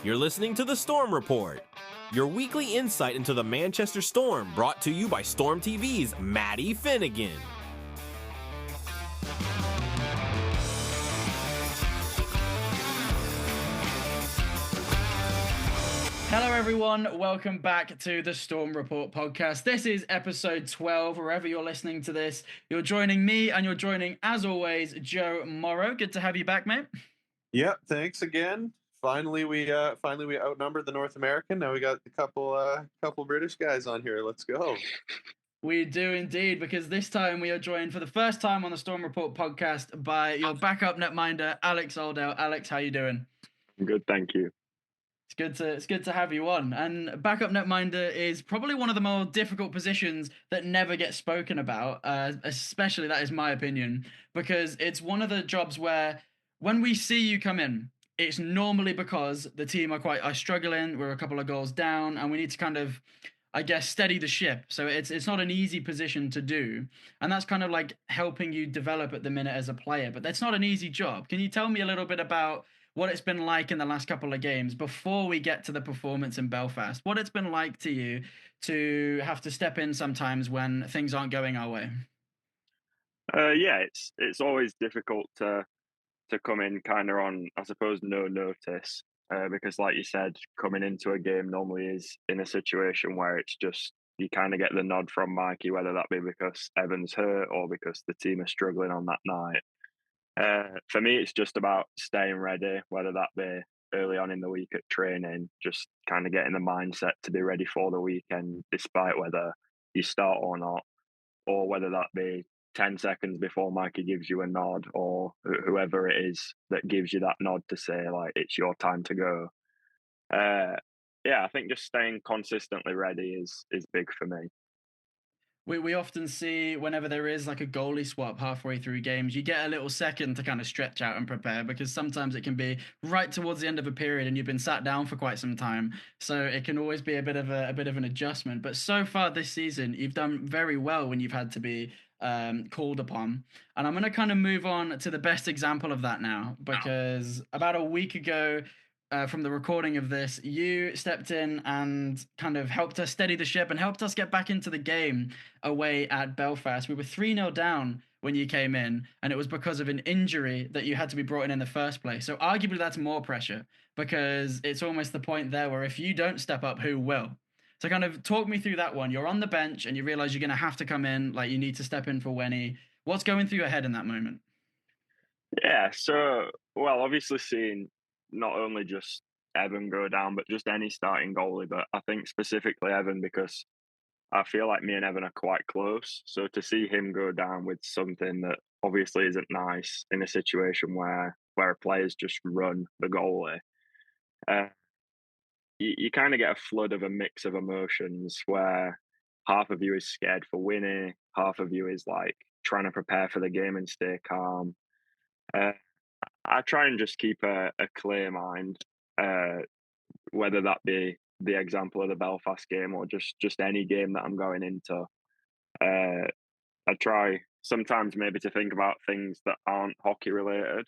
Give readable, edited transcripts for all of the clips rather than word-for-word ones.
You're listening to the Storm Report, your weekly insight into the Manchester Storm, brought to you by Storm TV's Maddie Finnegan. Hello everyone, welcome back to the Storm Report podcast. This is episode 12, wherever you're listening to this. You're joining me and you're joining, as always, Joe Morrow. Good to have you back, mate. Yep, thanks again. Finally we outnumbered the North American. Now we got a couple British guys on here. Let's go. We do indeed, because this time we are joined for the first time on the Storm Report podcast by your backup netminder, Alex Oldale. Alex, how you doing? Good, thank you. It's good to have you on. And backup netminder is probably one of the more difficult positions that never gets spoken about, especially, that is my opinion, because it's one of the jobs where when we see you come in, it's normally because the team are struggling, we're a couple of goals down, and we need to kind of, I guess, steady the ship. So it's not an easy position to do, and that's kind of like helping you develop at the minute as a player, but that's not an easy job. Can you tell me a little bit about what it's been like in the last couple of games before we get to the performance in Belfast? What it's been like to you to have to step in sometimes when things aren't going our way? Yeah, it's always difficult to come in kind of on, I suppose, no notice, because, like you said, coming into a game normally is in a situation where it's just you kind of get the nod from Mikey, whether that be because Evan's hurt or because the team is struggling on that night. For me, it's just about staying ready, whether that be early on in the week at training, just kind of getting the mindset to be ready for the weekend, despite whether you start or not, or whether that be 10 seconds before Mikey gives you a nod, or whoever it is that gives you that nod to say, like, it's your time to go. Yeah, I think just staying consistently ready is big for me. We often see whenever there is like a goalie swap halfway through games, you get a little second to kind of stretch out and prepare, because sometimes it can be right towards the end of a period and you've been sat down for quite some time. So it can always be a bit of an adjustment. But so far this season, you've done very well when you've had to be called upon. And I'm going to kind of move on to the best example of that now, because about a week ago, from the recording of this, you stepped in and kind of helped us steady the ship and helped us get back into the game away at Belfast. We were 3-0 down when you came in, and it was because of an injury that you had to be brought in the first place. So arguably that's more pressure, because it's almost the point there where if you don't step up, who will? So kind of talk me through that one. You're on the bench and you realize you're going to have to come in, like you need to step in for Wenny. What's going through your head in that moment? Yeah, so, well, obviously seeing not only just Evan go down, but just any starting goalie, but I think specifically Evan, because I feel like me and Evan are quite close. So to see him go down with something that obviously isn't nice in a situation where players just run the goalie, you kind of get a flood of a mix of emotions where half of you is scared for Winnie, half of you is like trying to prepare for the game and stay calm. I try and just keep a clear mind, whether that be the example of the Belfast game or just any game that I'm going into. I try sometimes maybe to think about things that aren't hockey related,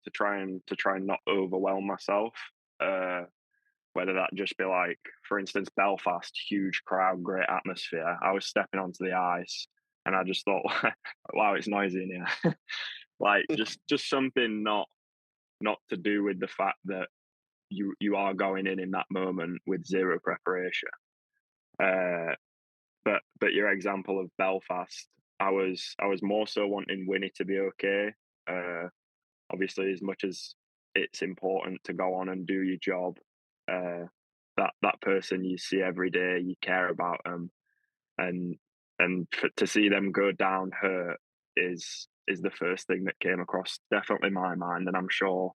to try and not overwhelm myself. Whether that just be like, for instance, Belfast, huge crowd, great atmosphere. I was stepping onto the ice and I just thought, wow, it's noisy in here. Like just something not to do with the fact that you are going in that moment with zero preparation. But your example of Belfast, I was more so wanting Winnie to be okay. Obviously, as much as it's important to go on and do your job, that person you see every day, you care about them, and to see them go down hurt is the first thing that came across definitely my mind, and I'm sure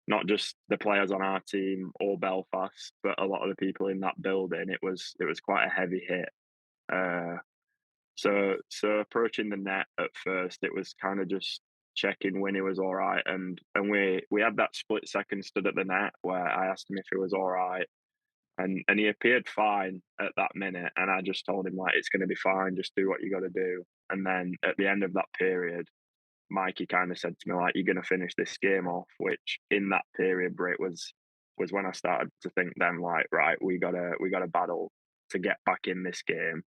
not just the players on our team or Belfast, but a lot of the people in that building. It was quite a heavy hit. So approaching the net at first, it was kind of just checking Winnie was all right, and we had that split second stood at the net where I asked him if he was all right, and he appeared fine at that minute, and I just told him, like, it's going to be fine, just do what you got to do. And then at the end of that period, Mikey kind of said to me, like, you're going to finish this game off, which in that period, Brit, was was when I started to think then, like, right, we gotta battle to get back in this game.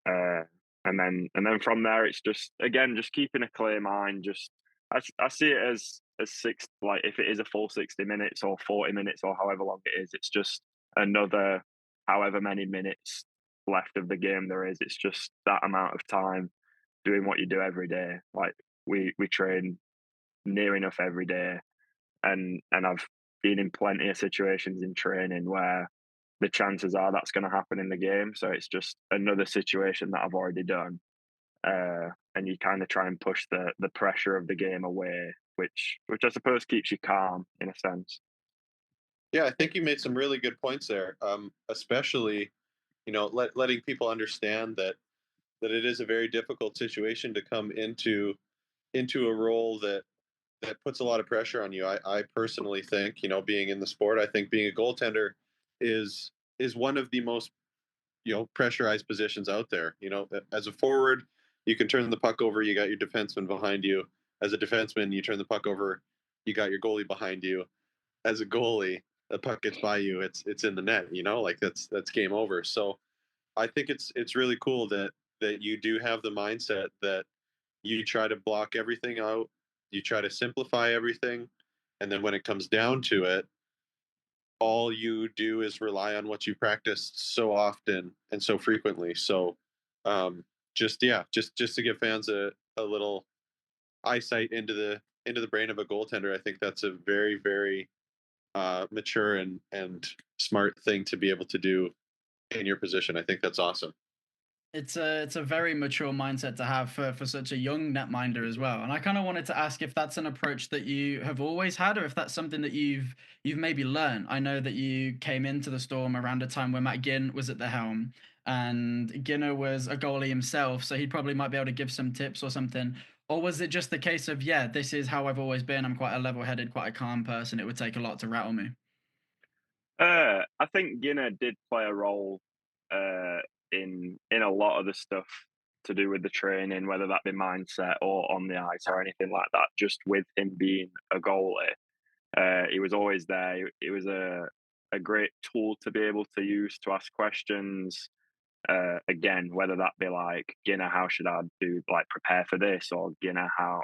Uh, and then from there, it's just again just keeping a clear mind. Just I see it as six, like if it is a full 60 minutes or 40 minutes or however long it is, it's just another however many minutes left of the game there is. It's just that amount of time doing what you do every day. Like we train near enough every day, and I've been in plenty of situations in training where the chances are that's going to happen in the game. So it's just another situation that I've already done, and you kind of try and push the pressure of the game away, which I suppose keeps you calm in a sense. Yeah, I think you made some really good points there. Especially, letting people understand that it is a very difficult situation to come into a role that puts a lot of pressure on you. I personally think, being in the sport, I think being a goaltender is is one of the most pressurized positions out there. As a forward, you can turn the puck over, you got your defenseman behind you. As a defenseman, you turn the puck over, you got your goalie behind you. As a goalie, the puck gets by you, it's in the net. Like that's game over. So I think it's really cool that you do have the mindset that you try to block everything out, you try to simplify everything, and then when it comes down to it, all you do is rely on what you practiced so often and so frequently. So, just yeah, just to give fans a little eyesight into the brain of a goaltender, I think that's a very very mature and smart thing to be able to do in your position. I think that's awesome. It's a very mature mindset to have for such a young netminder as well. And I kind of wanted to ask if that's an approach that you have always had, or if that's something that you've maybe learned. I know that you came into the Storm around a time where Matt Ginn was at the helm, and Ginner was a goalie himself, so he probably might be able to give some tips or something. Or was it just the case of, yeah, this is how I've always been. I'm quite a level-headed, quite a calm person. It would take a lot to rattle me. I think Guinea did play a role uh, in a lot of the stuff to do with the training, whether that be mindset or on the ice or anything like that. Just with him being a goalie, he was always there. He was a great tool to be able to use to ask questions. Again, whether that be like Guinea, how should I do like prepare for this, or Guinea, how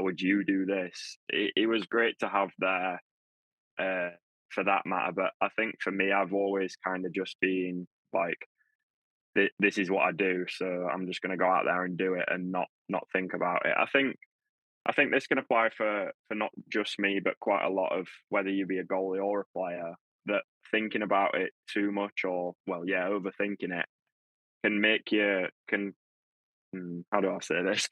would you do this? It was great to have there uh, for that matter. But I think for me, I've always kind of just been like, this is what I do, so I'm just going to go out there and do it and not think about it. I think this can apply for not just me, but quite a lot of whether you be a goalie or a player. That thinking about it too much, or well, yeah, overthinking it can make you can how do I say this?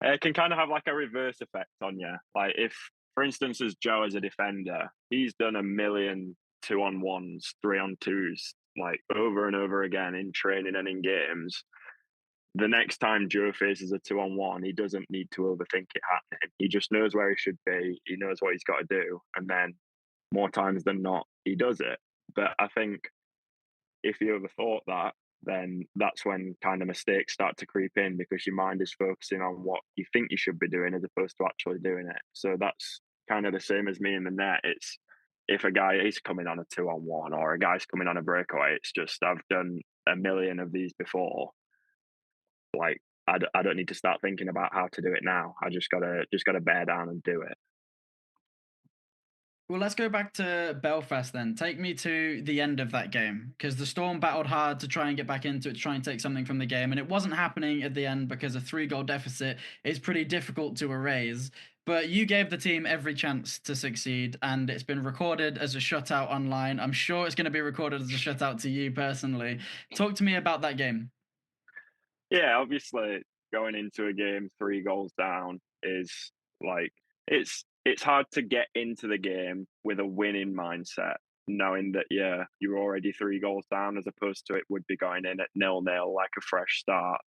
It can kind of have like a reverse effect on you. Like if, for instance, as Joe as a defender, he's done a million 2-on-1s, 3-on-2s, like over and over again in training and in games. The next time Joe faces a 2-on-1, he doesn't need to overthink it happening. He just knows where he should be. He knows what he's got to do, and then more times than not, he does it. But I think if you overthought that, then that's when kind of mistakes start to creep in because your mind is focusing on what you think you should be doing as opposed to actually doing it. So that's kind of the same as me in the net. It's if a guy is coming on a 2-on-1 or a guy's coming on a breakaway, it's just I've done a million of these before. Like I don't need to start thinking about how to do it now. I just gotta bear down and do it. Well, let's go back to Belfast then. Take me to the end of that game because the Storm battled hard to try and get back into it, to try and take something from the game, and it wasn't happening at the end because a 3-goal deficit is pretty difficult to erase. But you gave the team every chance to succeed, and it's been recorded as a shutout online. I'm sure it's going to be recorded as a shutout to you personally. Talk to me about that game. Yeah, obviously going into a game 3 goals down is like it's hard to get into the game with a winning mindset, knowing that you're already 3 goals down as opposed to it would be going in at 0-0 like a fresh start.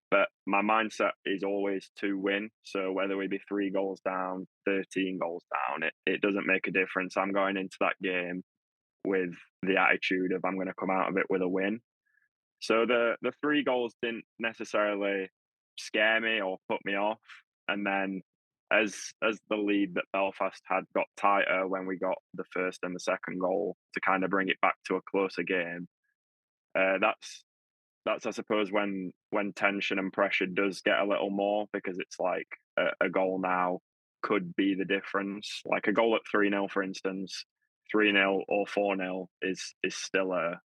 But my mindset is always to win. So whether we be 3 goals down, 13 goals down, it doesn't make a difference. I'm going into that game with the attitude of I'm going to come out of it with a win. So the 3 goals didn't necessarily scare me or put me off. And then as the lead that Belfast had got tighter when we got the first and the second goal to kind of bring it back to a closer game. That's I suppose when tension and pressure does get a little more, because it's like a goal now could be the difference. Like a goal at 3-0, for instance, 3-0 or 4-0 is still a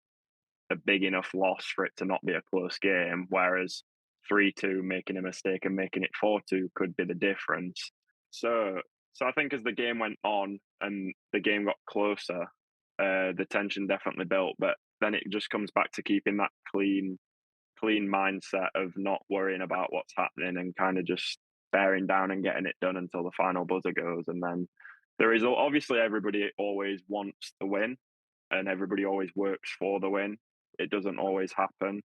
big enough loss for it to not be a close game, whereas 3-2 making a mistake and making it 4-2 could be the difference. So I think as the game went on and the game got closer, the tension definitely built. But then it just comes back to keeping that clean mindset of not worrying about what's happening and kind of just bearing down and getting it done until the final buzzer goes. And then there is obviously everybody always wants the win and everybody always works for the win. It doesn't always happen.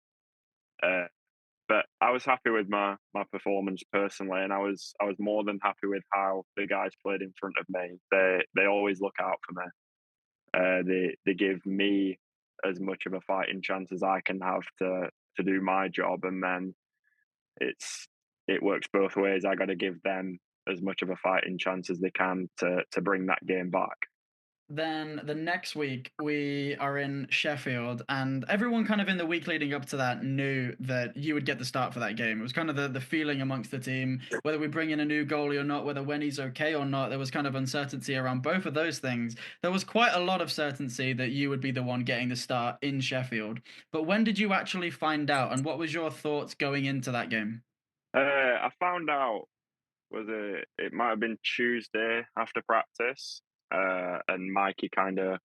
But I was happy with my performance personally, and I was more than happy with how the guys played in front of me. They always look out for me. They give me as much of a fighting chance as I can have to do my job, and then it works both ways. I got to give them as much of a fighting chance as they can to bring that game back. Then the next week we are in Sheffield, and everyone kind of in the week leading up to that knew that you would get the start for that game. It was kind of the feeling amongst the team, whether we bring in a new goalie or not, whether Wenny's okay or not. There was kind of uncertainty around both of those things. There was quite a lot of certainty that you would be the one getting the start in Sheffield. But when did you actually find out, and what was your thoughts going into that game? I found out it might have been Tuesday after practice, and Mikey kind of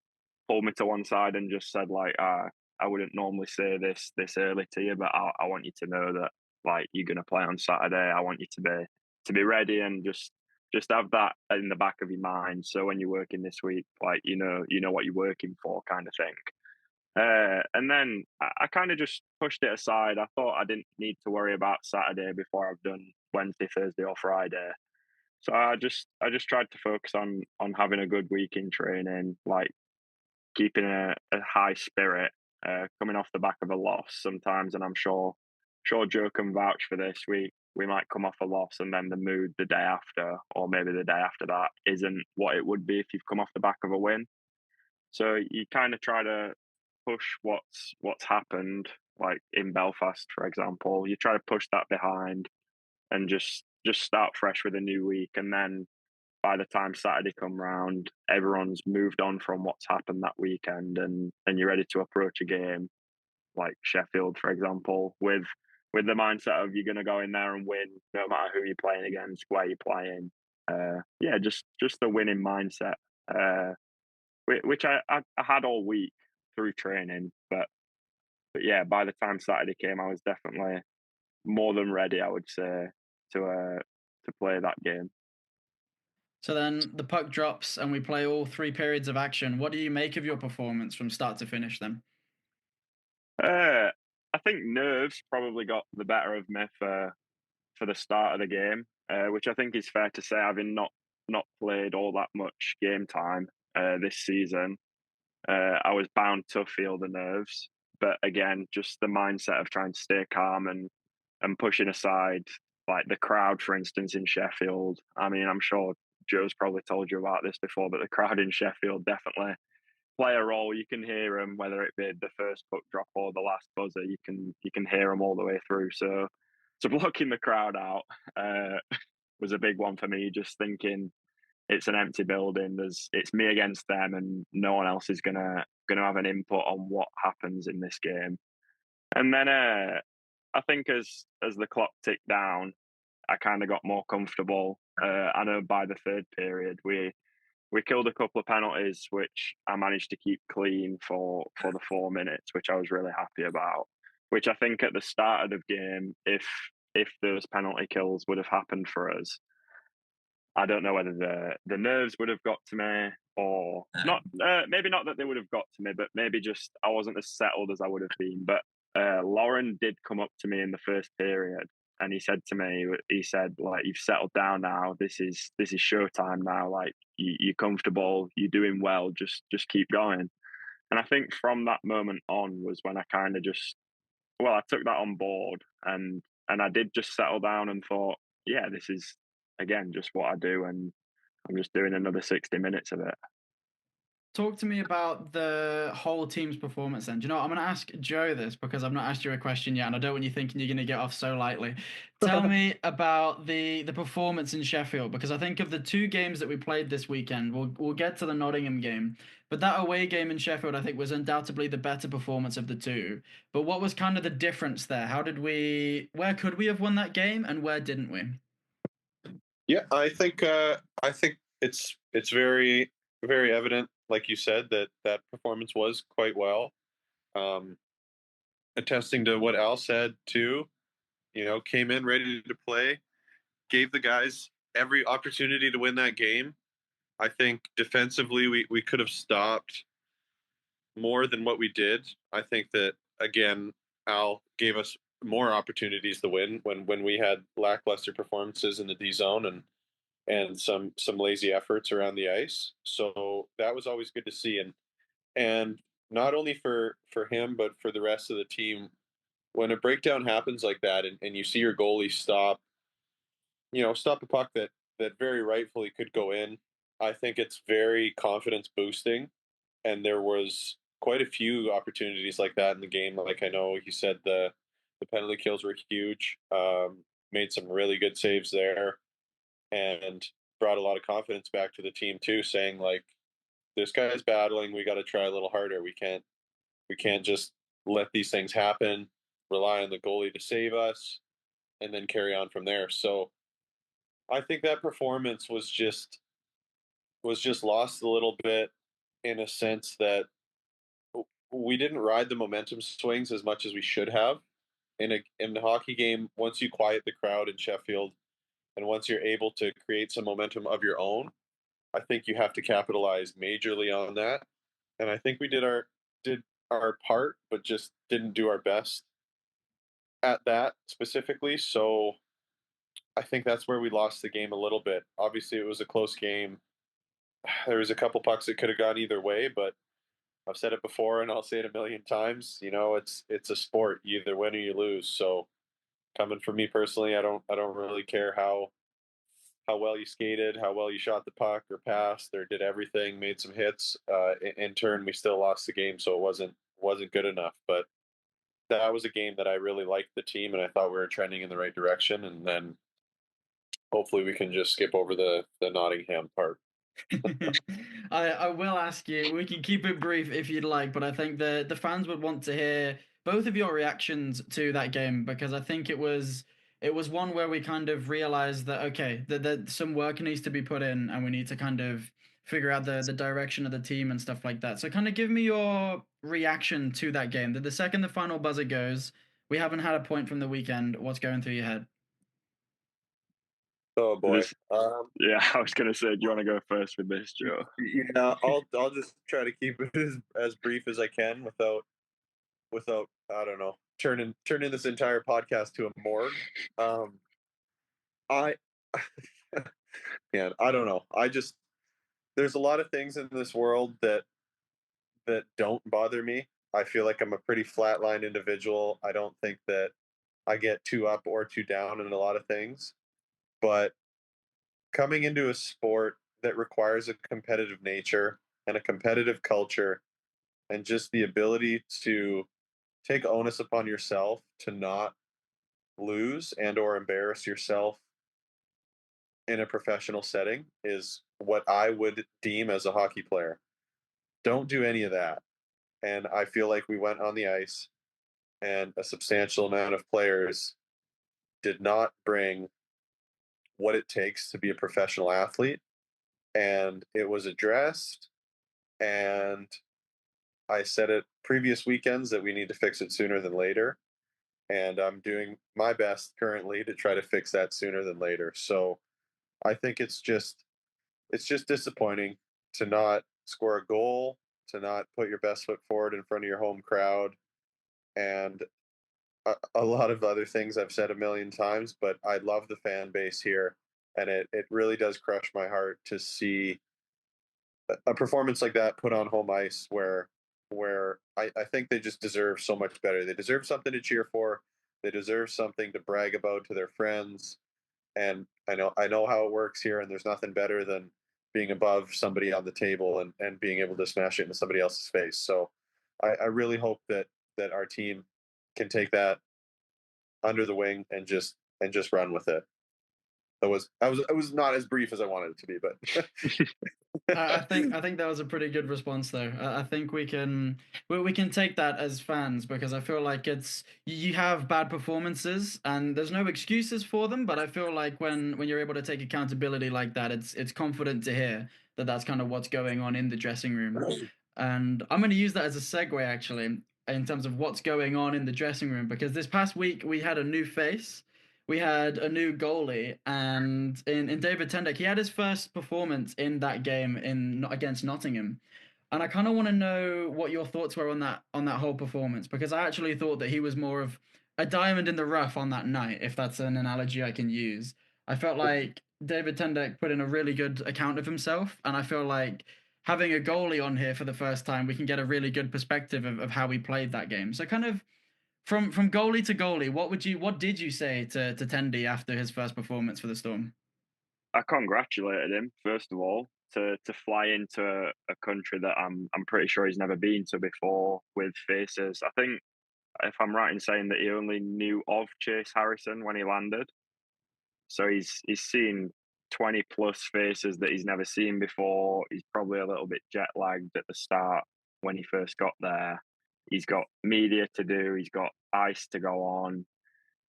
pulled me to one side and just said like, I wouldn't normally say this early to you, but I want you to know that like you're gonna play on Saturday. I want you to be ready and just have that in the back of your mind. So when you're working this week, like you know what you're working for, kind of thing. And then I kind of just pushed it aside. I thought I didn't need to worry about Saturday before I've done Wednesday, Thursday, or Friday. So I just tried to focus on having a good week in training, like keeping a high spirit, coming off the back of a loss sometimes. And I'm sure Joe can vouch for this. We might come off a loss and then the mood the day after, or maybe the day after that, isn't what it would be if you've come off the back of a win. So you kind of try to push what's happened, like in Belfast, for example. You try to push that behind and just start fresh with a new week. And then by the time Saturday come round, everyone's moved on from what's happened that weekend, and you're ready to approach a game like Sheffield, for example, with the mindset of you're going to go in there and win, no matter who you're playing against, where you're playing. Yeah, just the winning mindset, which I had all week through training, but yeah, by the time Saturday came, I was definitely more than ready, I would say, to play that game. So then the puck drops and we play all three periods of action. What do you make of your performance from start to finish then? I think nerves probably got the better of me for the start of the game, which I think is fair to say, having not played all that much game time this season. I was bound to feel the nerves, but again, just the mindset of trying to stay calm and pushing aside like the crowd, for instance, in Sheffield. I mean, I'm sure Joe's probably told you about this before, but the crowd in Sheffield definitely play a role. You can hear them, whether it be the first puck drop or the last buzzer. You can hear them all the way through. So blocking the crowd out was a big one for me. Just thinking it's an empty building. It's me against them, and no one else is gonna have an input on what happens in this game. And then I think as the clock ticked down, I kind of got more comfortable. I know by the third period we killed a couple of penalties, which I managed to keep clean for the 4 minutes, which I was really happy about. Which I think at the start of the game, if those penalty kills would have happened for us, I don't know whether the nerves would have got to me or not. Maybe not that they would have got to me, but maybe just I wasn't as settled as I would have been. But Lauren did come up to me in the first period, and he said to me, he said like, "You've settled down now. This is showtime now. Like you're comfortable, you're doing well. Just keep going." And I think from that moment on was when I kind of I took that on board and I did just settle down and thought, yeah, again, just what I do, and I'm just doing another 60 minutes of it. Talk to me about the whole team's performance then. Do you know what? I'm going to ask Joe this because I've not asked you a question yet, and I don't want you thinking you're going to get off so lightly. Tell me about the performance in Sheffield, because I think of the two games that we played this weekend, we'll get to the Nottingham game, but that away game in Sheffield I think was undoubtedly the better performance of the two. But what was kind of the difference there? Where could we have won that game, and where didn't we? Yeah, I think it's very very evident, like you said, that that performance was quite well. Um, Attesting to what Al said too, you know, came in ready to play, gave the guys every opportunity to win that game. I think defensively we could have stopped more than what we did. I think that again, Al gave us more opportunities to win when we had lackluster performances in the D zone and some lazy efforts around the ice. So that was always good to see, and not only for him but for the rest of the team. When a breakdown happens like that, and you see your goalie stop, you know, stop a puck that very rightfully could go in, I think it's very confidence boosting. And there was quite a few opportunities like that in the game. Like I know you said the penalty kills were huge. Made some really good saves there, and brought a lot of confidence back to the team too, saying like this guy's battling. We got to try a little harder. We can't just let these things happen. Rely on the goalie to save us, and then carry on from there. So I think that performance was just lost a little bit in a sense that we didn't ride the momentum swings as much as we should have in the hockey game. Once you quiet the crowd in Sheffield, and once you're able to create some momentum of your own, I think you have to capitalize majorly on that. And I think we did our part, but just didn't do our best at that specifically. So I think that's where we lost the game a little bit. Obviously, it was a close game. There was a couple pucks that could have gone either way, but I've said it before and I'll say it a million times. You know, it's a sport. You either win or you lose. So coming from me personally, I don't really care how well you skated, how well you shot the puck or passed or did everything, made some hits. In turn, we still lost the game, so it wasn't good enough. But that was a game that I really liked the team, and I thought we were trending in the right direction. And then hopefully we can just skip over the Nottingham part. I will ask you. We can keep it brief if you'd like, but I think the fans would want to hear both of your reactions to that game, because I think it was one where we kind of realized that okay, that some work needs to be put in, and we need to kind of figure out the direction of the team and stuff like that. So kind of give me your reaction to that game. The second the final buzzer goes, we haven't had a point from the weekend. What's going through your head? Oh boy. This, yeah, I was going to say, do you want to go first with this, Joe? Yeah, I'll just try to keep it as brief as I can without I don't know turning this entire podcast to a morgue. I man, I don't know. I just there's a lot of things in this world that don't bother me. I feel like I'm a pretty flatline individual. I don't think that I get too up or too down in a lot of things. But coming into a sport that requires a competitive nature and a competitive culture and just the ability to take onus upon yourself to not lose and or embarrass yourself in a professional setting is what I would deem as a hockey player. Don't do any of that. And I feel like we went on the ice and a substantial amount of players did not bring what it takes to be a professional athlete. And it was addressed. And I said it previous weekends that we need to fix it sooner than later. And I'm doing my best currently to try to fix that sooner than later. So I think it's just disappointing to not score a goal, to not put your best foot forward in front of your home crowd, and a lot of other things I've said a million times. But I love the fan base here, and it really does crush my heart to see a performance like that put on home ice where I think they just deserve so much better. They deserve something to cheer for. They deserve something to brag about to their friends. and I know how it works here, and there's nothing better than being above somebody on the table and being able to smash it into somebody else's face. So I really hope that our team can take that under the wing and just run with it. It was not as brief as I wanted it to be, but I think that was a pretty good response, though. I think we can take that as fans because I feel like you have bad performances and there's no excuses for them. But I feel like when you're able to take accountability like that, it's confident to hear that that's kind of what's going on in the dressing room. And I'm going to use that as a segue actually in terms of what's going on in the dressing room because this past week we had a new face. We had a new goalie, and in David Tendek, he had his first performance in that game against Nottingham, and I kind of want to know what your thoughts were on that whole performance because I actually thought that he was more of a diamond in the rough on that night, if that's an analogy I can use. I felt like David Tendek put in a really good account of himself, and I feel like having a goalie on here for the first time, we can get a really good perspective of how he played that game. So kind of from goalie to goalie, what did you say to Tendy after his first performance for the Storm? I congratulated him first of all to fly into a country that I'm pretty sure he's never been to before with faces. I think if I'm right in saying that he only knew of Chase Harrison when he landed, so he's seen 20 plus faces that he's never seen before. He's probably a little bit jet lagged at the start when he first got there. He's got media to do. He's got ice to go on.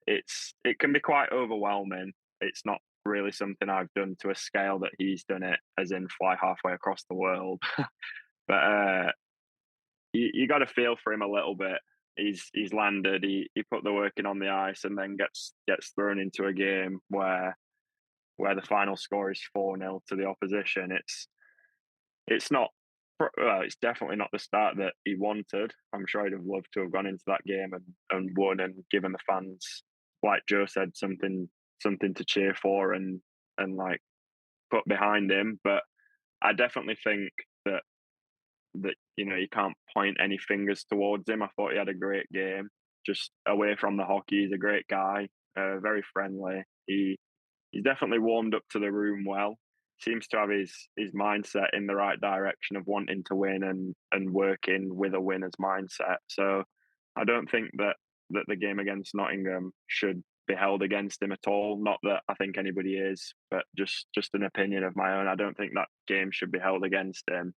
It can be quite overwhelming. It's not really something I've done to a scale that he's done it, as in fly halfway across the world. But you got to feel for him a little bit. He's landed. He put the work in on the ice, and then gets thrown into a game where the final score is 4-0 to the opposition. It's not. Well, it's definitely not the start that he wanted. I'm sure he'd have loved to have gone into that game and won and given the fans, like Joe said, something to cheer for and like put behind him. But I definitely think that you can't point any fingers towards him. I thought he had a great game. Just away from the hockey, he's a great guy, very friendly. He's definitely warmed up to the room well. Seems to have his mindset in the right direction of wanting to win and working with a winner's mindset. So I don't think that the game against Nottingham should be held against him at all. Not that I think anybody is, but just an opinion of my own. I don't think that game should be held against him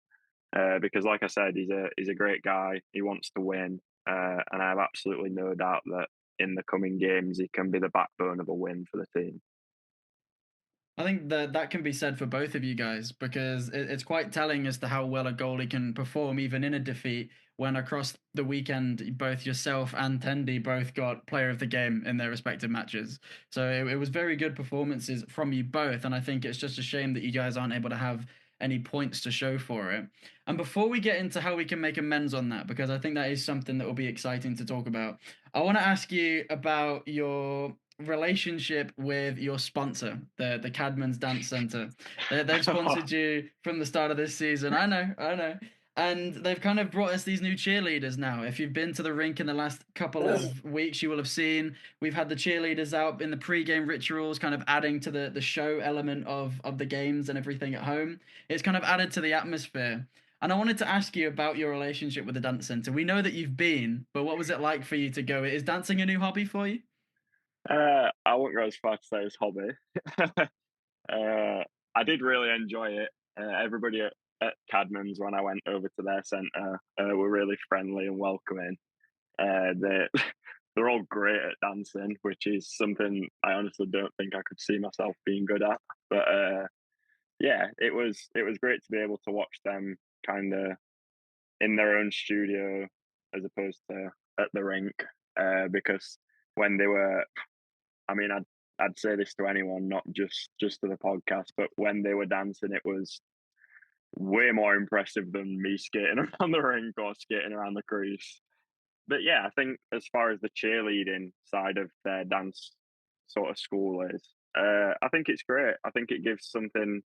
because, like I said, he's a great guy. He wants to win, and I have absolutely no doubt that in the coming games he can be the backbone of a win for the team. I think that can be said for both of you guys because it's quite telling as to how well a goalie can perform even in a defeat when across the weekend both yourself and Tendy both got player of the game in their respective matches. So it was very good performances from you both, and I think it's just a shame that you guys aren't able to have any points to show for it. And before we get into how we can make amends on that, because I think that is something that will be exciting to talk about, I want to ask you about your relationship with your sponsor, the Cadman's Dance Center. They've sponsored you from the start of this season. I know. And they've kind of brought us these new cheerleaders now. If you've been to the rink in the last couple of weeks, you will have seen we've had the cheerleaders out in the pre-game rituals, kind of adding to the show element of the games and everything at home. It's kind of added to the atmosphere. And I wanted to ask you about your relationship with the dance center. We know that you've been, but what was it like for you to go? Is dancing a new hobby for you? I wouldn't go as far to say it's hobby. I did really enjoy it. Everybody at Cadman's when I went over to their centre were really friendly and welcoming. They they're all great at dancing, which is something I honestly don't think I could see myself being good at. But yeah, it was great to be able to watch them kind of in their own studio as opposed to at the rink because when they were I mean, I'd say this to anyone, not just to the podcast, but when they were dancing, it was way more impressive than me skating around the rink or skating around the crease. But yeah, I think as far as the cheerleading side of their dance sort of school is, I think it's great. I think it gives something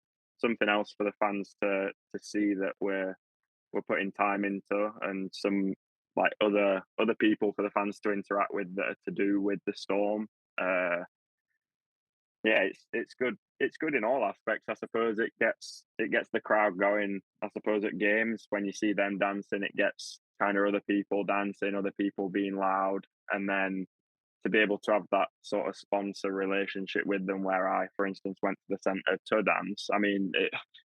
else for the fans to see that we're putting time into, and some like other people for the fans to interact with that are to do with the storm. yeah, it's good. It's good in all aspects. I suppose it gets the crowd going. I suppose at games when you see them dancing, it gets kind of other people dancing, other people being loud, and then to be able to have that sort of sponsor relationship with them, where I, for instance, went to the centre to dance. I mean,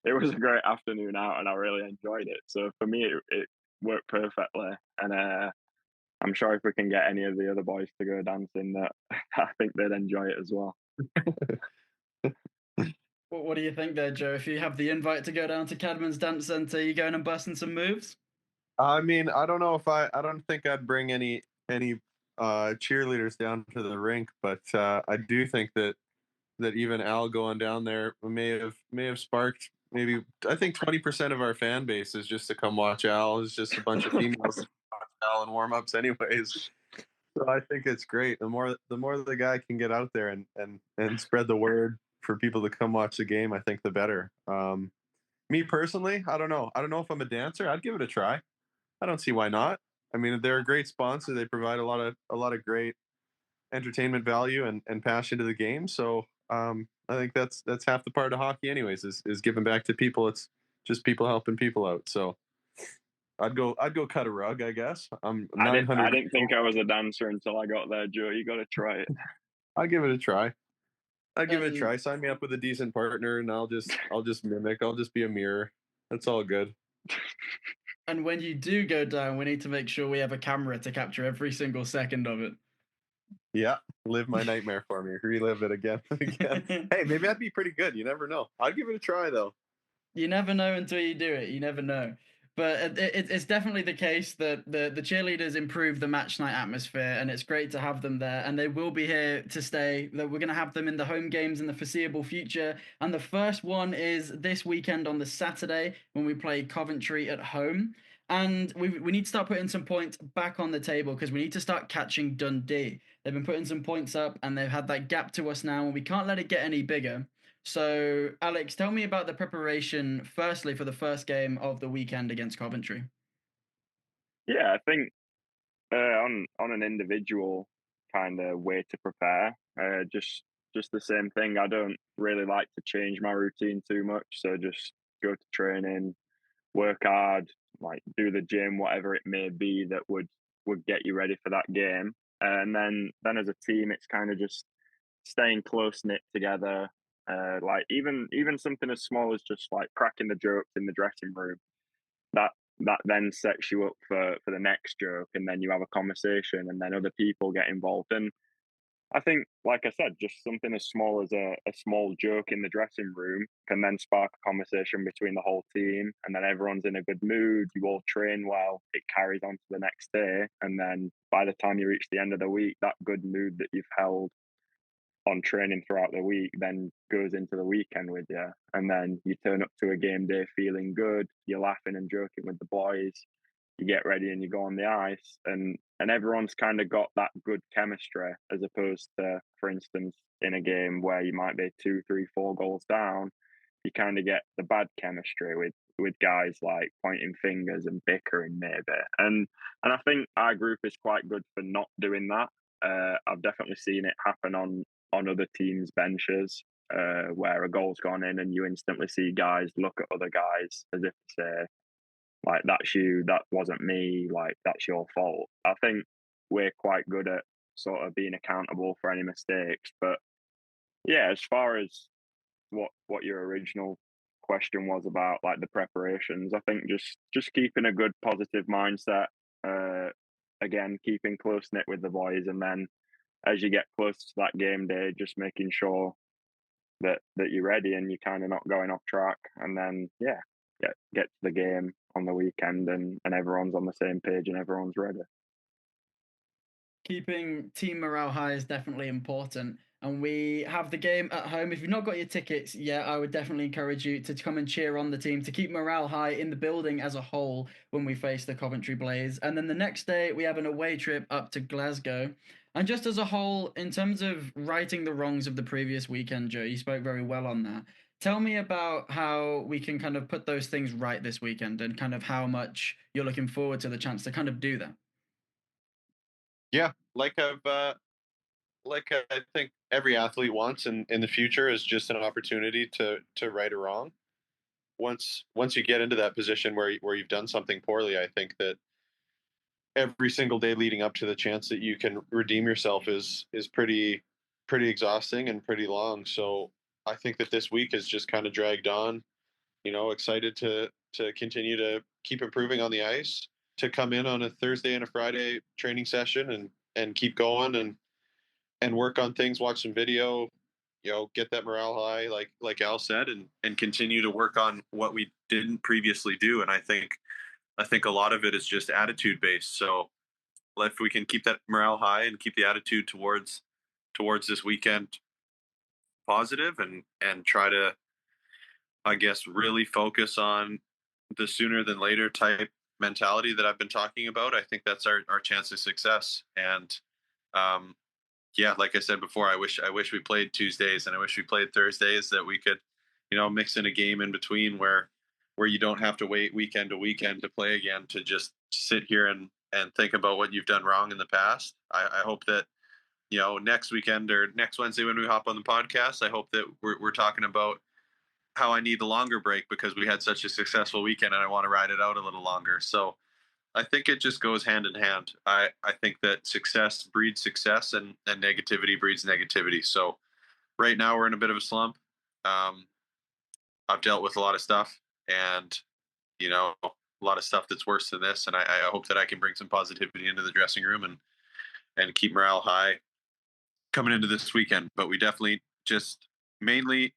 it was a great afternoon out, and I really enjoyed it. So for me, it worked perfectly, and I'm sure if we can get any of the other boys to go dancing, that I think they'd enjoy it as well. What do you think there, Joe? If you have the invite to go down to Cadman's Dance Centre, you going and busting some moves? I mean, I don't know if I don't think I'd bring any cheerleaders down to the rink, but I do think that even Al going down there may have sparked maybe I think 20% of our fan base is just to come watch Al. It's just a bunch of females that watch Al in warm ups anyways. So I think it's great. The more the guy can get out there and spread the word for people to come watch the game, I think the better. Me personally, I don't know. I don't know if I'm a dancer. I'd give it a try. I don't see why not. I mean, they're a great sponsor. They provide a lot of great entertainment value and passion to the game. So I think that's half the part of hockey, anyways, is giving back to people. It's just people helping people out. So I'd go cut a rug, I guess. I'm I 900. didn't think I was a dancer until I got there, Joe. You got to try it. I'd give it a try. I'd give it a And try. Sign me up with a decent partner, and I'll just mimic. I'll just be a mirror. That's all good. and when you do go down, we need to make sure we have a camera to capture every single second of it. Yeah, live my nightmare for me. Relive it again and again. Hey, maybe that'd be pretty good. You never know. I'd give it a try though. You never know until you do it. You never know. But it's definitely the case that the cheerleaders improve the match night atmosphere, and it's great to have them there. And they will be here to stay. That we're going to have them in the home games in the foreseeable future. And the first one is this weekend on the Saturday when we play Coventry at home. And we need to start putting some points back on the table because we need to start catching Dundee. They've been putting some points up, and they've had that gap to us now, and we can't let it get any bigger. So, Alex, tell me about the preparation, firstly, for the first game of the weekend against Coventry. Yeah, I think on an individual kind of way to prepare, just the same thing. I don't really like to change my routine too much, so just go to training, work hard, like do the gym, whatever it may be that would get you ready for that game. And then as a team, it's kind of just staying close knit together. Like even something as small as just like cracking the jokes in the dressing room. That that then sets you up for the next joke, and then you have a conversation, and then other people get involved. And I think, like I said, just something as small as a small joke in the dressing room can then spark a conversation between the whole team, and then everyone's in a good mood. You all train well. It carries on to the next day, and then by the time you reach the end of the week, that good mood that you've held on training throughout the week then goes into the weekend with you. And then you turn up to a game day feeling good, you're laughing and joking with the boys, you get ready and you go on the ice, and everyone's kind of got that good chemistry, as opposed to, for instance, in a game where you might be 2, 3, 4 goals down, you kind of get the bad chemistry with guys like pointing fingers and bickering maybe. And I think our group is quite good for not doing that. I've definitely seen it happen on other teams' benches, where a goal's gone in and you instantly see guys look at other guys as if to say, like, that's you, that wasn't me, like, that's your fault. I think we're quite good at sort of being accountable for any mistakes. But yeah, as far as what your original question was about, like the preparations, I think just keeping a good positive mindset, uh, again, keeping close knit with the boys, and then as you get close to that game day, just making sure that you're ready and you're kind of not going off track, and then yeah, get to the game on the weekend, and everyone's on the same page and everyone's ready. Keeping team morale high is definitely important. And we have the game at home. If you've not got your tickets yet, I would definitely encourage you to come and cheer on the team to keep morale high in the building as a whole when we face the Coventry Blaze. And then the next day, we have an away trip up to Glasgow. And just as a whole, in terms of righting the wrongs of the previous weekend, Joe, you spoke very well on that. Tell me about how we can kind of put those things right this weekend and kind of how much you're looking forward to the chance to kind of do that. Yeah, like I think every athlete wants in the future is just an opportunity to right a wrong. Once you get into that position where you've done something poorly, I think that every single day leading up to the chance that you can redeem yourself is pretty exhausting and pretty long. So I think that this week has just kind of dragged on. Excited to continue to keep improving on the ice, to come in on a Thursday and a Friday training session and keep going and work on things, watch some video, get that morale high, like Al said, and continue to work on what we didn't previously do. And I think a lot of it is just attitude based. So if we can keep that morale high and keep the attitude towards this weekend positive and try to, I guess, really focus on the sooner than later type mentality that I've been talking about, I think that's our chance of success. And um, yeah, like I said before, I wish we played Tuesdays and I wish we played Thursdays, that we could, mix in a game in between where you don't have to wait weekend to weekend to play again, to just sit here and think about what you've done wrong in the past. I hope that, next weekend or next Wednesday when we hop on the podcast, I hope that we're talking about how I need the longer break because we had such a successful weekend and I want to ride it out a little longer. So I think it just goes hand in hand. I think that success breeds success and negativity breeds negativity. So right now we're in a bit of a slump. Um, I've dealt with a lot of stuff and, a lot of stuff that's worse than this. And I hope that I can bring some positivity into the dressing room and keep morale high coming into this weekend. But we definitely just mainly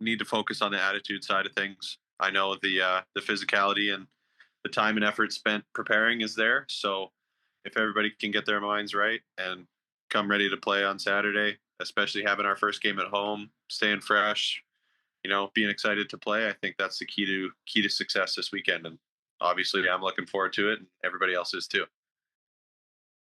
need to focus on the attitude side of things. I know the physicality and the time and effort spent preparing is there. So if everybody can get their minds right and come ready to play on Saturday, especially having our first game at home, staying fresh, being excited to play, I think that's the key to success this weekend. And obviously I'm looking forward to it and everybody else is too.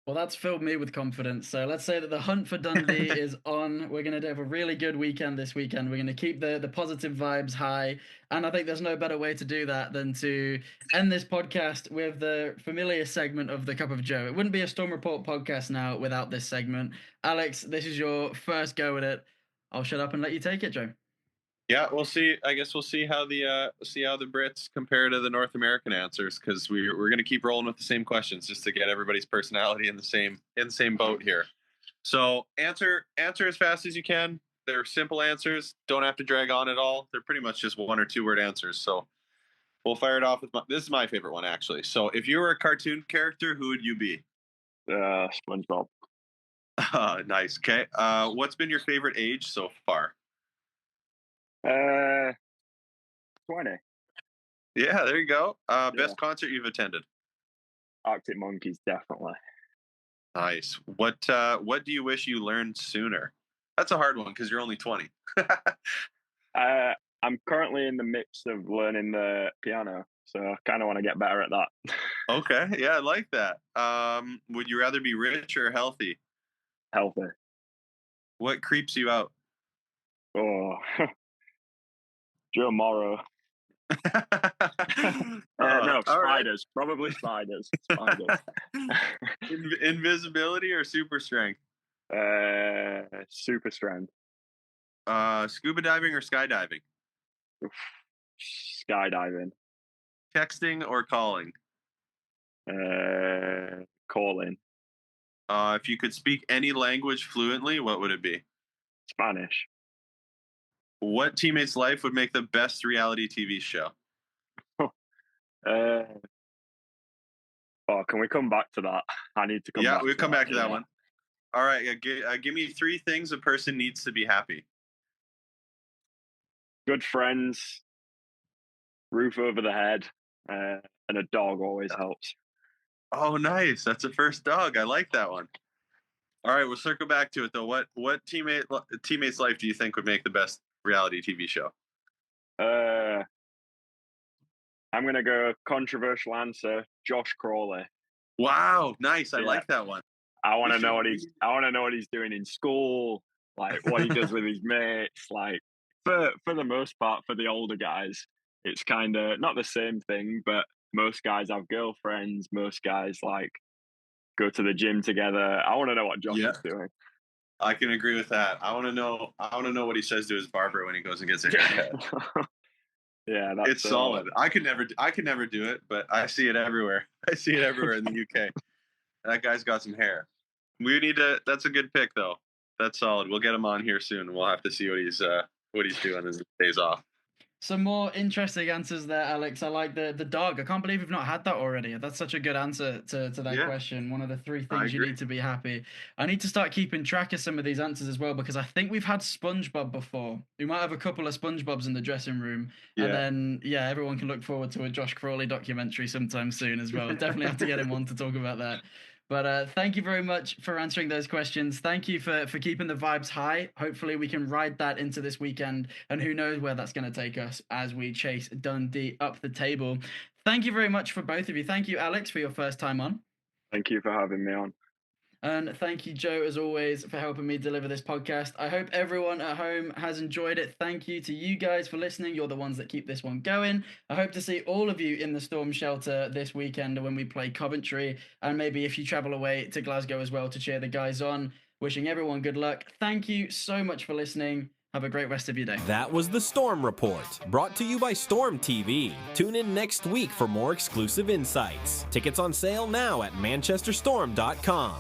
Well, that's filled me with confidence. So let's say that the hunt for Dundee is on. We're going to have a really good weekend this weekend. We're going to keep the positive vibes high. And I think there's no better way to do that than to end this podcast with the familiar segment of the Cup of Joe. It wouldn't be a Storm Report podcast now without this segment. Alex, this is your first go at it. I'll shut up and let you take it, Joe. Yeah, we'll see. I guess we'll see how the Brits compare to the North American answers, because we're going to keep rolling with the same questions just to get everybody's personality in the same boat here. So answer as fast as you can. They're simple answers. Don't have to drag on at all. They're pretty much just 1 or 2 word answers. So we'll fire it off with this is my favorite one actually. So if you were a cartoon character, who would you be? SpongeBob. Nice. Okay. What's been your favorite age so far? 20. Yeah, there you go. Best concert you've attended? Arctic Monkeys, definitely. Nice. What do you wish you learned sooner? That's a hard one because you're only 20. I'm currently in the midst of learning the piano, so I kind of want to get better at that. Okay, yeah, I like that. Would you rather be rich or healthy? Healthy. What creeps you out? Oh, Joe Morrow. No, spiders. Right. Probably spiders. Invisibility or super strength? Super strength. Scuba diving or skydiving? Skydiving. Texting or calling? Calling. If you could speak any language fluently, what would it be? Spanish. What teammate's life would make the best reality TV show? Can we come back to that? I need to come back. Yeah, we'll come back to that one. All right, give me 3 things a person needs to be happy. Good friends, roof over the head, and a dog always helps. Oh, nice. That's a first dog. I like that one. All right, we'll circle back to it though. What teammate's life do you think would make the best reality TV show? I'm gonna go controversial answer. Josh Crawley. Wow, nice. I like that one. I want to know what he's doing in school, like what he does with his mates. Like for the most part, for the older guys, it's kind of not the same thing. But most guys have girlfriends. Most guys like go to the gym together. I want to know what Josh is doing. I can agree with that. I want to know. I want to know what he says to his barber when he goes and gets a haircut. Yeah, that's It's solid. I could never do it, but I see it everywhere. I see it everywhere in the UK. That guy's got some hair. We need to. That's a good pick, though. That's solid. We'll get him on here soon. We'll have to see what he's doing as he days off. Some more interesting answers there, Alex. I like the dog. I can't believe we've not had that already. That's such a good answer to that question. One of the 3 things you need to be happy. I need to start keeping track of some of these answers as well, because I think we've had SpongeBob before. We might have a couple of SpongeBobs in the dressing room. Yeah. And then, everyone can look forward to a Josh Crawley documentary sometime soon as well. Definitely have to get him on to talk about that. But thank you very much for answering those questions. Thank you for keeping the vibes high. Hopefully we can ride that into this weekend, and who knows where that's going to take us as we chase Dundee up the table. Thank you very much for both of you. Thank you, Alex, for your first time on. Thank you for having me on. And thank you, Joe, as always, for helping me deliver this podcast. I hope everyone at home has enjoyed it. Thank you to you guys for listening. You're the ones that keep this one going. I hope to see all of you in the Storm Shelter this weekend when we play Coventry. And maybe if you travel away to Glasgow as well to cheer the guys on. Wishing everyone good luck. Thank you so much for listening. Have a great rest of your day. That was the Storm Report, brought to you by Storm TV. Tune in next week for more exclusive insights. Tickets on sale now at manchesterstorm.com.